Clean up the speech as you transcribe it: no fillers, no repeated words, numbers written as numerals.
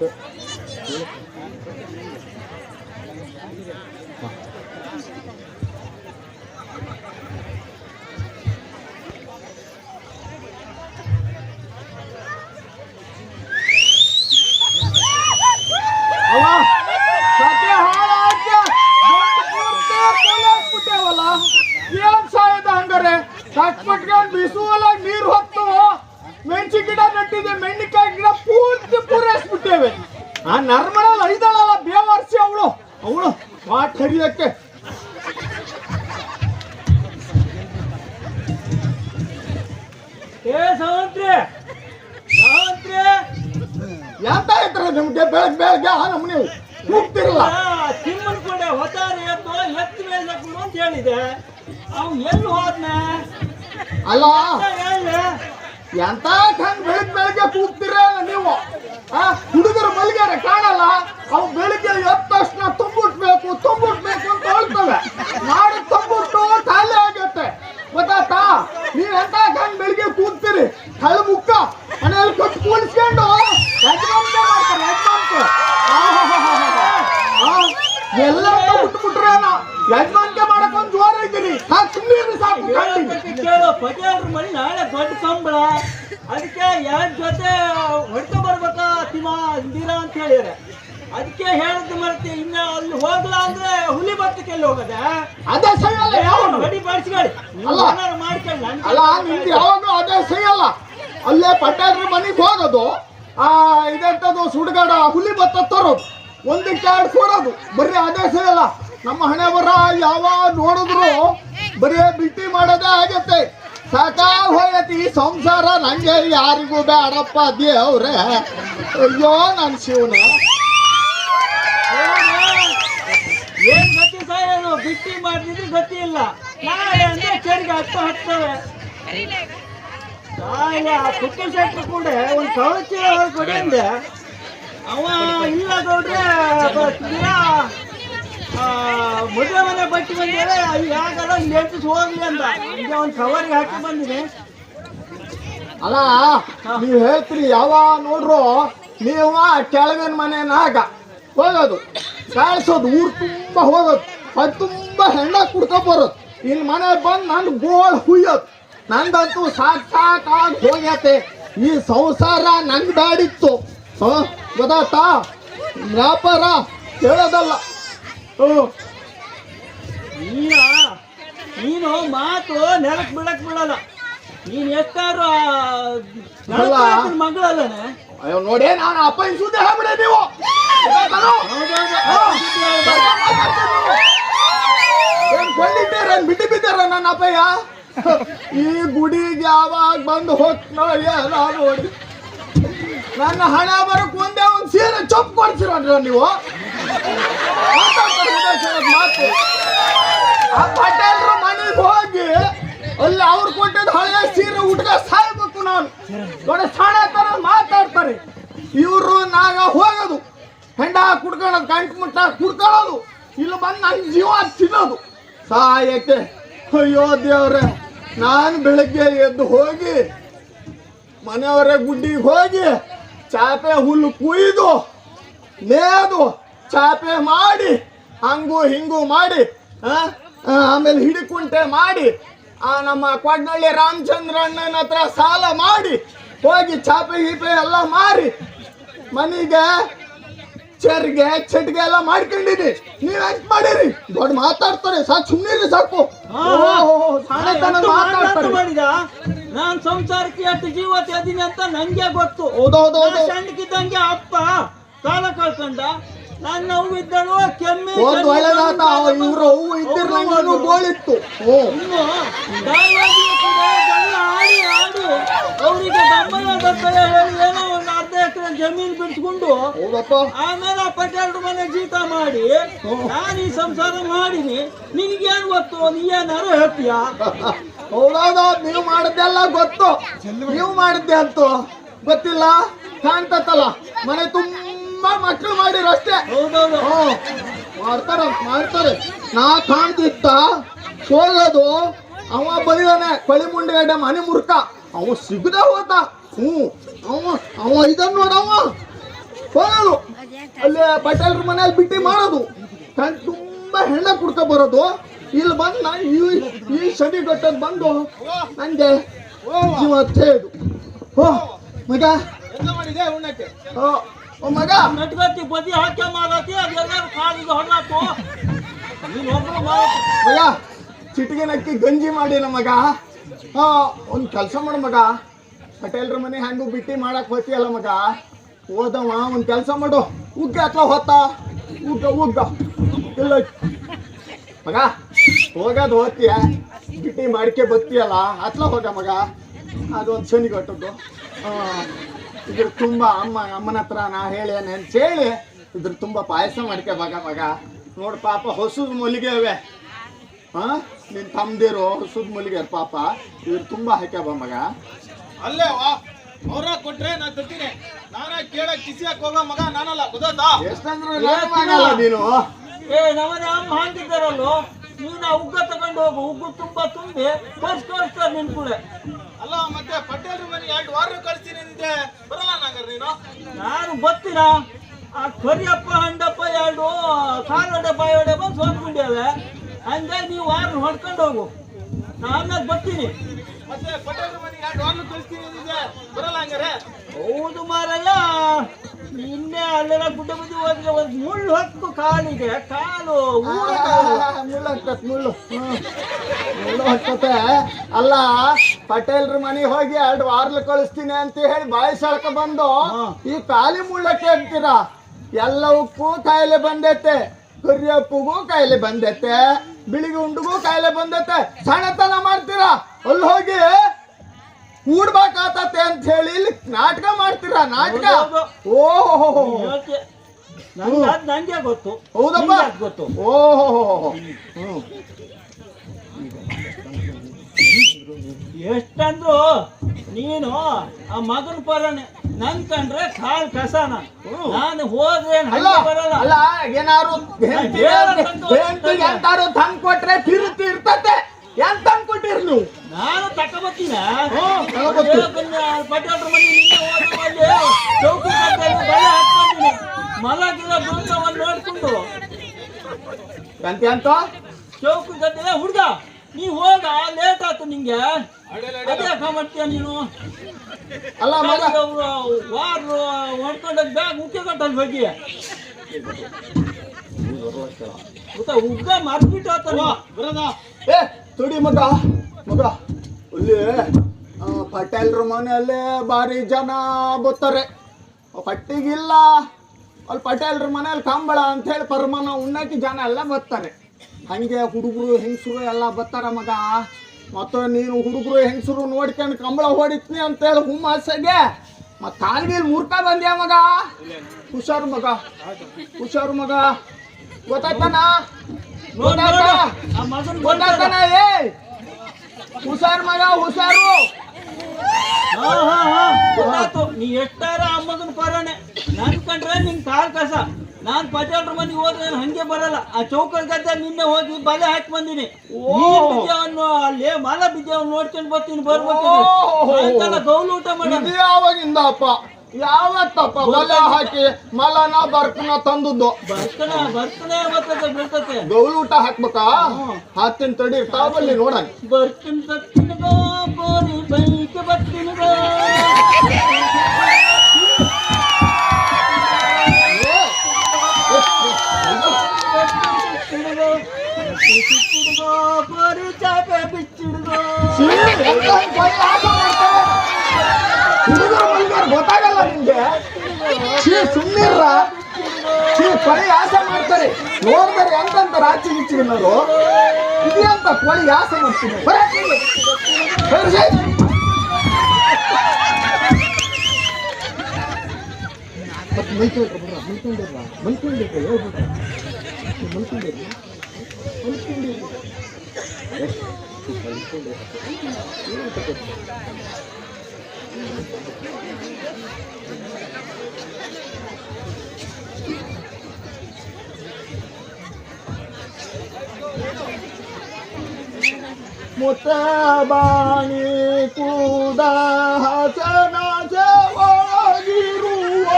ಏನ್ ಸಾಯದ ಹಂಗಾರೆ ಕಟ್ಪಟ್ಕೊಂಡ್ ಬಿಸುವಲ್ಲ ನೀರ್ ಹೊತ್ತು ಮೆಣಸಿ ಗಿಡ ನಟ್ಟಿದೆ, ಮೆಣ್ಣಿಕಾಯಿ ಗಿಡ ಪೂರ್ತಿ ಪೂರೈಸ್ಬಿಟ್ಟೇವೆ. ಆ ನರ್ಮಳಲ್ಲಿ ಐದಳಲ್ಲ ಬೇವರ್ಸಿ ಅವಳು ಮಾಟ್ ಹರಿಯಕ್ಕೆ. ಎಂತ ಇದ್ರೆ ನಿಮ್ಗೆ ಬೆಳಗ್ಗೆ ಆ ನಮ್ಗೆ ಕೂಗ್ತಿರಲ್ಲ. ತಿಮ್ಮನ ಕಡೆ ಹೊತ್ತಾರೆ ಎತ್ತು ಮೇಲ್ಬೇಕು ಅಂತ ಹೇಳಿದೆ, ಅವ್ನು ಎಲ್ಲಿ ಹೋದ್ನ? ಅಲ್ಲ ಎಂತ ಕಂಡ್ ಬೆಳಗ್ಗೆ ಕೂಗ್ತಿರ ನೀವು. ಹುಡುಗರು ಮಲ್ಗ್ಯಾರ ಕಾಣಲ್ಲ, ಅವು ಬೆಳಿಗ್ಗೆ ಎದ್ದ ತಕ್ಷಣ ತುಂಬಿಟ್ಬೇಕು ಅಂತ ಹೇಳ್ತವೆ. ನಾಳೆ ತುಂಬಿಟ್ಟು ಖಾಲಿ ಆಗತ್ತೆ, ಗೊತ್ತಾತಾ? ನೀವ್ ಎಂತ ಕಂಡ್ ಬೆಳಿಗ್ಗೆ ಕೂಗ್ತೀರಿ? ಹಳೆ ಮುಕ್ಕ ಮನೆಯಲ್ಲಿ ಕೊಟ್ಟು ಕೂಡಿಸ್ಕೊಂಡು ಎಲ್ಲ ಬಿಟ್ಬಿಟ್ರೇನ ಯಜಮಾನ್ಕೆ ಮಾಡಕ್ ಒಂದ್ ಜೋರ ಇದ್ದೀರಿ. ಕೇಳೋ ಪಟೇಲ್ರ ಮನೆ ನಾಳೆ ದೊಡ್ಡ ಸಂಬಳ, ಅದಕ್ಕೆ ಎರಡ್ ಜೊತೆ ಹೊಡ್ಕೊ ಬರ್ಬೇಕಾ ತಿಮ್ಮ ಇಂದಿರಾ ಅಂತ ಹೇಳಿದ್ರೆ, ಅದಕ್ಕೆ ಹೇಳಿದ್ದು ಮರ್ತಿ. ಇನ್ನ ಅಲ್ಲಿ ಹೋಗ್ಲಾ ಅಂದ್ರೆ ಹುಲಿ ಬರ್ತಕ್ಕೆ ಎಲ್ಲಿ ಹೋಗದೆ? ಅದೇ ಸೈ ಅಲ್ಲ, ಯಾವ ಗಡಿ ಬಾಡಿಸ್ಕೊಳ್ಳಿ ಮಾಡ್ಕೊಳ್ಳಿ. ಅಲ್ಲ ನಿಮ್ದು ಯಾವಾಗ್ಲೂ ಅದೇ ಸೈ ಅಲ್ಲ. ಅಲ್ಲೇ ಪಟೇಲ್ರ ಮನೆಗೆ ಹೋಗೋದು, ಇದೆಂತದ್ದು ಸುಡ್ಗಾಡ ಹುಲಿ ಬತ್ತ ತರೋದು, ಒಂದಕ್ಕೆ ಎರಡು ಕೊಡೋದು, ಬರೀ ಅದೇ ಸೈ ಅಲ್ಲ. ನಮ್ಮ ಹಣೆ ಬರ ಯಾವ ನೋಡಿದ್ರು ಬರೀ ಬಿಟ್ಟಿ ಮಾಡೋದೇ ಆಗತ್ತೆ. ಸಾಕಾಗ್ ಹೋಗತಿ ಈ ಸಂಸಾರ, ನಂಗೆ ಯಾರಿಗೂ ಬೇಡಪ್ಪ ದೇವ್ರೆ. ಅಯ್ಯೋ ನನ್ ಶಿವನ, ಏನ್ ಗತಿ ಸಾಯನು? ಬಿಟ್ಟಿ ಮಾಡ್ತಿದ್ರೆ ಗತಿ ಇಲ್ಲ. ನಾಳೆ ಅಂದ್ರೆ ಚರಿಗೆ ಹತ್ತವೆ. ಪುಟ್ಟು ಶೆಟ್ರು ಕೂಡ ಒಂದು ಕವಚ ಕೊಡಿ ಅಂದೆ, ಅವ ಇಲ್ಲ ಗೌಡ್ರೆ ಮದುವೆ ಮನೆ ಬಟ್ಟಿ ಬಂದಿದೆ, ಯಾಕಲ್ಲ ಲೇಟಸ್ ಹೋಗ್ಲಿ ಅಂತ ಹಂಗೆ ಒಂದು ಕವರ್ಗೆ ಹಾಕಿ ಬಂದಿದೆ. ಅಲ್ಲ ನೀವ್ ಹೇಳ್ತೀರಿ ಯಾವ ನೋಡ್ರು ನೀವು ಕೆಳಗಿನ ಮನೆನಾಗ ಹೋಗೋದು, ಕಾಯಿಸೋದು, ಊರ್ ತುಂಬಾ ಹೋಗೋದು, ಅದು ತುಂಬಾ ಹೆಣ್ಣ ಕುಡ್ಕೊಂಡ್ ಬರೋದು, ಇನ್ ಮನೆ ಬಂದು ನನ್ ಗೋಳ್ ಹುಯ್ಯೋದು. ನಂದಂತೂ ಸಾಕಾಗಿ ಹೋಗ್ಯತೆ. ಈ ಸಂಸಾರ ನಂಗ್ ದಾಡಿತ್ತು, ಗೊತ್ತಾತಾ? ವ್ಯಾಪಾರ ಹೇಳೋದಲ್ಲ. ನೀನು ಮಾತು ನೆಲಕ್ ಬಿಡಕ್ ಬಿಡಲ್ಲ. ನೀನ್ ಎಷ್ಟಾರು ಮಗಳಲ್ಲನೆ. ಅಯ್ಯೋ ನೋಡಿ, ನಾನು ಅಪ್ಪನ ಸುದ್ದಿ ಹೇಳ್ಬಿಡೆ ನೀವು. ಕೊಂಡಿದ್ದೀರ ಬಿಟ್ಟು ಬಿದ್ದಾರ ನನ್ನ ಅಪ್ಪಯ್ಯ. ಈ ಗುಡಿಗೆ ಯಾವಾಗ ಬಂದು ಹೋಗ್ನೋ ಏನೋ ನೋಡಿ. ನನ್ನ ಹಣ ಬರಕ್ ಒಂದೇ ಒಂದು ಸೀರೆ ಚೊಪ್ ಕೊಡ್ಸಿರ ನೀವು. ಮಾತು ಆ ಪಟೇಲ್ರ ಮನೆಗೆ ಹೋಗಿ ಅಲ್ಲಿ ಅವ್ರು ಕೊಟ್ಟಿದ್ದು ಹಳೆಯ ಸೀರೆ ಉಟ್ಕ ಸಾಯ್ಬೇಕು. ನಾನು ದೊಡ್ಡ ಸಾಣ ತರ ಮಾತಾಡ್ತಾರೆ ಇವ್ರು. ನಾಗ ಹೋಗೋದು ಹೆಂಡ ಕುಡ್ಕೊಳ್ಳೋದು, ಗಂಟು ಮುಟ್ಟ ಕುಡ್ಕೊಳ್ಳೋದು, ಇಲ್ಲಿ ಬಂದು ನನ್ನ ಜೀವ ತಿನ್ನೋದು ಸಾಯಕ್ಕೆ. ಅಯ್ಯೋ ದೇವ್ರೆ, ನಾನು ಬೆಳಗ್ಗೆ ಎದ್ದು ಹೋಗಿ ಮನೆಯವರ ಗುಡ್ಡಿಗೆ ಹೋಗಿ ಚಾಪೆ ಹುಲ್ಲು ಕುಯ್ದು ನೇದು ಚಾಪೆ ಮಾಡಿ ಹಂಗು ಹಿಂಗು ಮಾಡಿ ಆಮೇಲೆ ಹಿಡಿಕುಂಟೆ ಮಾಡಿ ನಮ್ಮ ಕೊಡ್ನಳ್ಳಿ ರಾಮಚಂದ್ರಣ್ಣನ ಹತ್ರ ಸಾಲ ಮಾಡಿ ಹೋಗಿ ಚಾಪೆ ಗೀಪೆ ಎಲ್ಲ ಮಾರಿ ಮನೆಗೆ ಚರ್ಗೆ ಚಟ್ಗೆ ಎಲ್ಲ ಮಾಡ್ಕೊಂಡಿರಿ. ನೀವ್ ಹೆಂಗ್ ಮಾಡಿರಿ? ದೊಡ್ಡ ಮಾತಾಡ್ತಾರೆ, ಸಾಕು ಸುಮ್ಮನಿರಿ ಸಾಕು. ನಾನ್ ಸಂಸಾರಕ್ಕೆ ಎಷ್ಟು ಜೀವ ತೆದೀನಿ ಅಂತ ನಂಗೆ ಗೊತ್ತು. ಸಣ್ಣಕ್ಕಿದ್ದಂಗೆ ಅಪ್ಪ ಕಾಲ ಕಳ್ಕೊಂಡ, ನನ್ನ ಹೂವು ಇದ್ದಳು ಕೆಮ್ಮೆ ಇವ್ರು ಹೂವು ಇದ್ದಿರ್ಲಂಗೂ ಗೋಳಿತ್ತು. ಆಡಿ ಆಡಿ ಅವರಿಗೆ ದಪ್ಪಯ್ಯ ಹೇಳಿ ಏನೋ ಒಂದು ಅರ್ಧ ಎಕರೆ ಜಮೀನು ಬಿಡಿಸ್ಕೊಂಡು ಆಮೇಲೆ ಪಟೇಲ್ರ ಮನೆ ಜೀತ ಮಾಡಿ ನಾನು ಈ ಸಂಸಾರ ಮಾಡೀನಿ. ನಿನಗೇನು ಗೊತ್ತು? ನೀ ಏನಾರು ಹೇಳ್ತೀಯ? ಹೌದೌದು, ನೀವು ಮಾಡಿದ್ದೆಲ್ಲ ಗೊತ್ತು. ನೀವು ಮಾಡಿದ್ದೆ ಅಂತೂ ಗೊತ್ತಿಲ್ಲ ಕಾಣ್ತಲ್ಲ. ಮನೆ ತುಂಬಾ ಮಕ್ಕಳು ಮಾಡಿರ ಅಷ್ಟೇ. ಹೌದೌದು, ಮಾಡ್ತಾರೆ. ನಾ ಕಾಣ್ತಿತ್ತ ಹೋಗೋದು. ಅವ ಬೈದಾನೆ ಕಳಿ ಮುಂಡೆ ಮನೆ ಮುರ್ಕ, ಅವ ಸಿಗದೆ ಹೋದ. ಅವ ಇದನ್ನ ನೋಡವ ಹೋಗೋದು ಅಲ್ಲಿ ಪಟೇಲ್ರ ಮನೆಯಲ್ಲಿ ಬಿಟ್ಟಿ ಮಾಡೋದು, ಕಣ್ ತುಂಬಾ ಹೆಣ್ಣ ಕುಡ್ಕೊ ಬರೋದು, ಇಲ್ಲಿ ಬಂದು ನಾನು ಈ ಶನಿ ಗಟ್ಟದ್ ಬಂದು ನಂಗೆ ಜೀವ ಇದು. ಓ ಮಗ ಮಾಡಿದೆ ಉಣ್ಣಕ್ಕೆ ಓ ಮಗ ನಟ್ಗತ್ತಿ ಬದಿ ಹಾಕಿ ಮಾಡತ್ತಿ ಅದೆಲ್ಲರೂ ಕಾಲಿಗೆ ಹೊರಲಾತು ನೀನೊಬ್ರು ಮಗ ಚಿಟಿಗೆ ನಕ್ಕಿ ಗಂಜಿ ಮಾಡಿನ ಮಗ. ಒಂದು ಕೆಲಸ ಮಾಡು ಮಗ, ಪಟೇಲ್ರ ಮನೆ ಹಂಗು ಬಿಟ್ಟಿ ಮಾಡಕ್ ಹೋತಿಯಲ್ಲ ಮಗ, ಹೋದವ ಒಂದು ಕೆಲಸ ಮಾಡು, ಉಗ್ಗ ಅಥವಾ ಹೊತ್ತ ಉಗ್ಗ ಇಲ್ಲ ಮಗ, ಹೋಗೋದು ಹೋಗ್ತೀಯ ಬಿಟ್ಟಿ ಮಾಡ್ಕೆ ಬತ್ತೀಯಲ್ಲ ಹತ್ಲ ಹೋಗ ಮಗ, ಅದೊಂದು ಶನಿ ಕೊಟ್ಟದ್ದು. ಇದ್ರ ತುಂಬ ಅಮ್ಮನ ಹತ್ರ ನಾ ಹೇಳಿ ಹೇಳಿ ಇದ್ರ ತುಂಬ ಪಾಯಸ ಮಾಡ್ಕೆ ಮಗ. ನೋಡು ಪಾಪ ಹೊಸದ ಮಲ್ಲಿಗೆ ಅವೆ, ನಿನ್ ತಮ್ಮದಿರು ಹೊಸದ ಮಲ್ಲಿಗೆ ಪಾಪ, ಇದ್ರ ತುಂಬಾ ಹಾಕ್ಯಾವ ಮಗ. ಅಲ್ಲೇ ಅವ್ರ ಕೊಟ್ರೆ ನಾ ತರ್ತೀನಿ, ನಾನೇ ಕೇಳಕ್ ಕಿಸಿಯಕ್ ಹೋಗೋ ಮಗ ನಾನಲ್ಲ, ಗೊತ್ತಾ? ಎಷ್ಟಂದ್ರು ನೀನು ನಮ್ಮನೆ ಅಮ್ಮ ಹಾಕಿದ್ದಾರಲ್ಲೋ, ನೀನು ಉಗ್ಗ ತಗೊಂಡು ಹೋಗು, ಉಗ್ಗು ತುಂಬಾ ತುಂಬಿ ಕಳ್ಸ್ತಾರೆ ನಿನ್ ಕೂಡ. ಅಲ್ಲ ಮತ್ತೆ ಪಟೇಲ್ರ ಮನೆ 2 ವಾರ ಕಳಿಸ್ತೀನಿ ಅಂದಿದ್ದೆ, ಬರಲ್ಲ ನಂಗಾರ ನೀನು? ನಾನು ಬರ್ತೀನ, ಆ ಕರಿಯಪ್ಪ ಹಂಡಪ್ಪ 2 ಕಾಲೋಡೆ ಬಾಯೋಡೆ ಬಂದು ಸೋತ್ಕೊಂಡಿವೆ, ಹಂಗಾಗಿ ನೀವು ವಾರ ಹೊಡ್ಕೊಂಡು ಹೋಗು, ನಾನು ಬರ್ತೀನಿ. ಮತ್ತೆ ಪಟೇಲ್ರ ಮನೆ 2 ವಾರ ಕಳಿಸ್ತೀನಿ ಅಂದಿದ್ದೆ, ಬರಲ್ಲ ಹಂಗಾರೆ? ಹೌದು ಮಾರಯ್ಯ, ನಿನ್ನೆ ಅಲ್ಲೆಲ್ಲ ಗುಡ್ಡ ಬುದ್ಧಿ ಹೋದ್ರೆ ಒಂದು ಮುಳ್ಳು ಹೊತ್ತು ಕಾಲಿಗೆ, ಕಾಲು ಮುಳ್ಳು ಹೊತ್ತತೆ. ಅಲ್ಲ ಪಟೇಲ್ರ ಮನೆ ಹೋಗಿ 2 ವಾರ ಕಳಿಸ್ತೀನಿ ಅಂತ ಹೇಳಿ ಬಾಯಿ ಸಳ್ಕ ಬಂದು ಈ ಕಾಲಿ ಮುಳ್ಳಕ್ಕೆ ಅಂತೀರಾ? ಎಲ್ಲವಕ್ಕೂ ಕಾಯಿಲೆ ಬಂದೈತೆ, ಕರಿಯಪ್ಪಗೂ ಕಾಯಿಲೆ ಬಂದೈತೆ, ಬಿಳಿಗೆ ಉಂಡಿಗೂ ಕಾಯಿಲೆ ಬಂದೈತೆ, ಸಣ್ಣತನ ಮಾಡ್ತೀರಾ, ಅಲ್ಲಿ ಹೋಗಿ ಕೂಡ್ಬೇಕಾತತೆ ಅಂತ ಹೇಳಿ ಇಲ್ಲಿ ನಾಟಕ ಮಾಡ್ತೀರಾ? ನಾಟಕ ಓಹೋ ನಂಗೆ ಗೊತ್ತು. ಹೌದಪ್ಪ ಗೊತ್ತು. ಓಹೋ ಎಷ್ಟಂದ್ರು ನೀನು ಆ ಮಗನ ಪರನೆ, ನನ್ ಕಂಡ್ರೆ ಕಾಲ್ ಕಸ. ನಾನು ಹೋದ್ರೆ ಬರಲ್ಲ. ಅಲ್ಲ ಏನಾರು ಎಂತಾರು ತಂದ್ ಕೊಟ್ರೆ ತಿರುತಿ ಇರ್ತತೆ, ಎಂತ ಕೊಟ್ಟಿರ್ ನೀವು? ನಾನು ತಕೊಂಬತ್ತೀನ ಪಟೇಲ್ರ ಮನೆ ನಿನ್ನೆ ಹೋದ ಚೌಕಿ ಬಲೆ ಹಾಕ್ತೀನಿ, ಮಲಗಿರೋ ದುಂಡವನ್ನು ನೋಡ್ಕೊಂಡು ಅಂತ ಚೌಕಿ ಗದ್ದೆ ಹುಡ್ಗ ನೀ ಹೋಗ, ಲೇಟ್ ಆಯ್ತು ನಿಂಗೆ, ಅದೇ ಮಾಡ್ತೀಯ ನೀನು? ಅಲ್ಲ ವಾರ ಹೊಡ್ಕೊಂಡೋಗಿ ಬ್ಯಾಗ್ ಮುಖ್ಯ ಕಟ್ಟಲ್ಲಿ ಹೋಗಿ ಉಗ್ಗ ಮರ್ಬಿಟ್ಟು ಆತಲ್ಲ. ಏ ತುಡಿ ಮಗ ಅಲ್ಲಿ ಪಟೇಲ್ರ ಮನೆಯಲ್ಲೇ ಭಾರಿ ಜನ ಬರ್ತಾರೆ, ಪಟ್ಟಿಗಿಲ್ಲ ಅಲ್ಲಿ ಪಟೇಲ್ರ ಮನೇಲಿ ಕಂಬಳ ಅಂತ ಹೇಳಿ ಪರಮಾನ ಉಣ್ಣಾಕಿ ಜನ ಎಲ್ಲ ಬರ್ತಾರೆ, ಹಂಗೆ ಹುಡುಗರು ಹೆಂಗಸರು ಎಲ್ಲ ಬರ್ತಾರ ಮಗ. ಮತ್ತು ನೀನು ಹುಡುಗರು ಹೆಂಗಸರು ನೋಡ್ಕೊಂಡು ಕಂಬಳ ಹೊಡಿತೀನಿ ಅಂತೇಳಿ ಹುಮ್ಮಾಸಗೆ ಮತ್ತು ಕಾಲ್ಗೀಲ್ ಮುರ್ಕ ಬಂದ್ಯಾ ಮಗ. ಹುಷಾರು ಮಗ, ಗೊತ್ತಾಯ್ತಾನ? ಗೊತ್ತಾಯ್ತಾನ? ಏ ಹುಷಾರು ಮಗ, ಹುಷಾರು. ನೀ ಎಷ್ಟಾರ ಅಮ್ಮಗನ ಪರನೆ, ನನ್ ಕಂಡ್ರೆ ನಿನ್ ಕಾಲ್ ಕಸ. ನಾನ್ ಪಟೇಲ್ರ ಮನೆಗೆ ಹೋದ್ರೆ ಹಂಗೆ ಬರಲ್ಲ, ಆ ಚೌಕಲ್ ಗದ್ದೆ ನಿನ್ನೆ ಹೋಗಿ ಬಲೆ ಹಾಕಿ ಬಂದಿನಿ. ಅಲ್ಲಿ ಮಲ ಬಿದ್ದವನ್ನು ನೋಡ್ಕೊಂಡು ಬರ್ತೀನಿ, ಬರ್ಬೇಕು ಗೌಲು ಊಟ ಮಾಡಿ. ಯಾವಾಗಿಂದ ಅಪ್ಪ ಯಾವತ್ತಪ್ಪ ಬಲೆ ಹಾಕಿ ಮಲನ ಬರ್ಕನ ತಂದದ್ದು? ಬರ್ಕನೆ ಬರ್ತತೆ. ಗೌಲು ಊಟ ಹಾಕ್ಬೇಕಾ? ಹಾಕ್ತೀನಿ ತಡಿ, ತಾವಲ್ಲಿ ನೋಡ. ಬರ್ತೀನಿ ತತ್ತಿನಗೋ ಗೋರಿ ಬೈಕ್ ಬರ್ತೀನಿಗೋ. ಗೋರಿ ಚಾಪೆ ಬಿಚ್ಚಿಡ್ಗೋ. ಗೊತ್ತಾಗಲ್ಲ ನಿಮ್ಗೆ? ಸುಮ್ಮನಿರ ಕೊಳಿ ಆಸೆ ಮಾಡ್ತಾರೆ, ನೋಡ್ತಾರೆ ಎಂತಂತ ರಾಚಿ ಗಿಚ್ಚಿನವರು ಇದೆಯಂತ ಕೊಳಿ ಆಸೆ ಮಾಡ್ತೀನಿ. ಮುತ್ತಬಾಣಿ ಕೂದ ಹಸ